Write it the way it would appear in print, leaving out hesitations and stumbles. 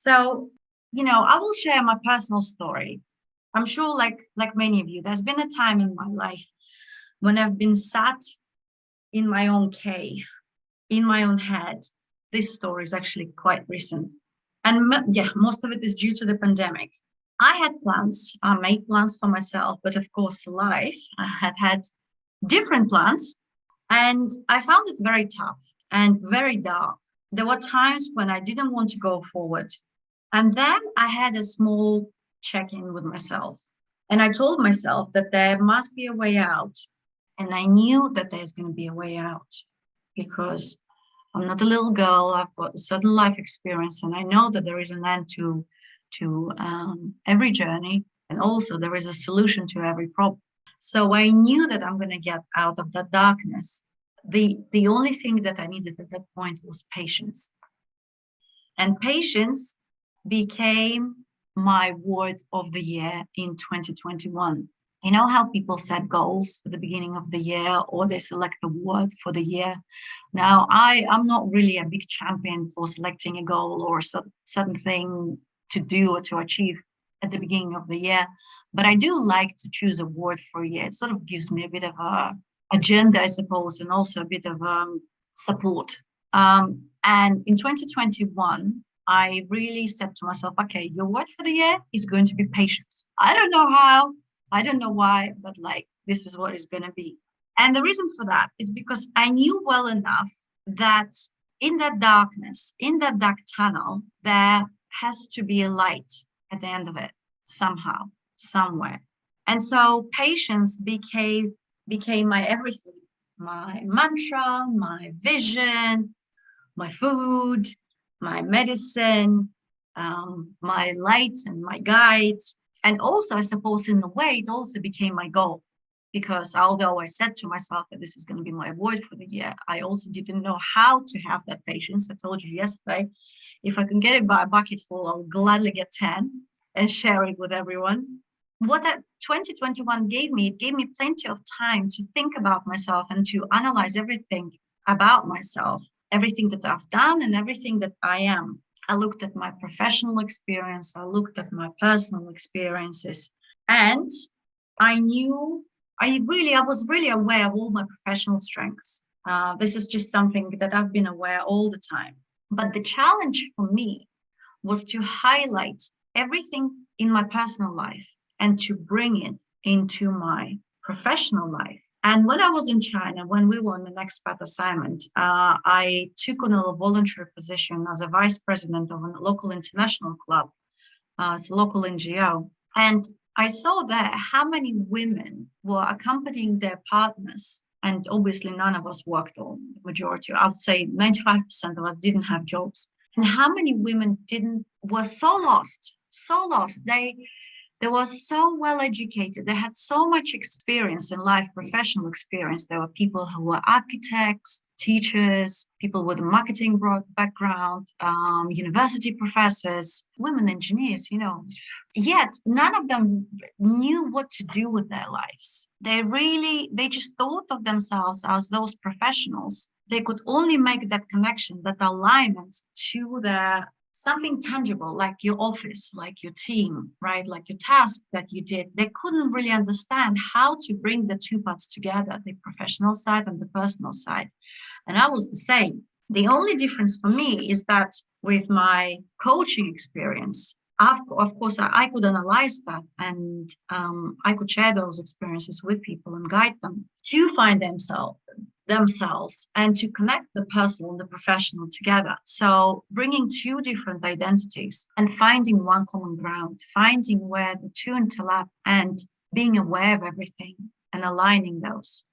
So, I will share my personal story. I'm sure, like many of you, there's been a time in my life when I've been sat in my own cave, in my own head. This story is actually quite recent. And yeah, most of it is due to the pandemic. I had plans, I made plans for myself, but of course, life, I had different plans. And I found it very tough and very dark. There were times when I didn't want to go forward. And then I had a small check in with myself. And I told myself that there must be a way out. And I knew that there's going to be a way out because I'm not a little girl. I've got a certain life experience, and I know that there is an end to every journey, and also there is a solution to every problem. So I knew that I'm going to get out of that darkness. The only thing that I needed at that point was patience, and patience became my word of the year in 2021. You know how people set goals at the beginning of the year or they select a word for the year? Now, I'm not really a big champion for selecting a goal or certain thing to do or to achieve at the beginning of the year, but I do like to choose a word for a year. It sort of gives me a bit of a agenda, I suppose, and also a bit of support. And in 2021, I really said to myself, okay, your word for the year is going to be patience. I don't know how, I don't know why, but like this is what it's going to be. And the reason for that is because I knew well enough that in that darkness, in that dark tunnel, there has to be a light at the end of it somehow, somewhere. And so patience became my everything, my mantra, my vision, my food, my medicine, my light and my guide. And also, I suppose, in a way, it also became my goal. Because although I said to myself that this is going to be my word for the year, I also didn't know how to have that patience. I told you yesterday, if I can get it by a bucket full, I'll gladly get 10 and share it with everyone. What that 2021 gave me, it gave me plenty of time to think about myself and to analyze everything about myself, everything that I've done and everything that I am. I looked at my professional experience, I looked at my personal experiences, and I knew I was really aware of all my professional strengths. This is just something that I've been aware all the time. But the challenge for me was to highlight everything in my personal life and to bring it into my professional life. And when I was in China, when we were on an expat assignment, I took on a voluntary position as a vice president of a local international club. It's a local NGO. And I saw there how many women were accompanying their partners. And obviously, none of us worked, or the majority, I would say 95% of us didn't have jobs. And how many women were so lost, so lost. They were so well educated. They had so much experience in life, professional experience. There were people who were architects, teachers, people with a marketing background, university professors, women engineers, Yet none of them knew what to do with their lives. They just thought of themselves as those professionals. They could only make that connection, that alignment to their something tangible, like your office, like your team, right? Like your task that you did. They couldn't really understand how to bring the two parts together, the professional side and the personal side. And I was the same. The only difference for me is that with my coaching experience, of course, I could analyze that and I could share those experiences with people and guide them to find themselves and to connect the personal and the professional together. So bringing two different identities and finding one common ground, finding where the two interlap and being aware of everything and aligning those.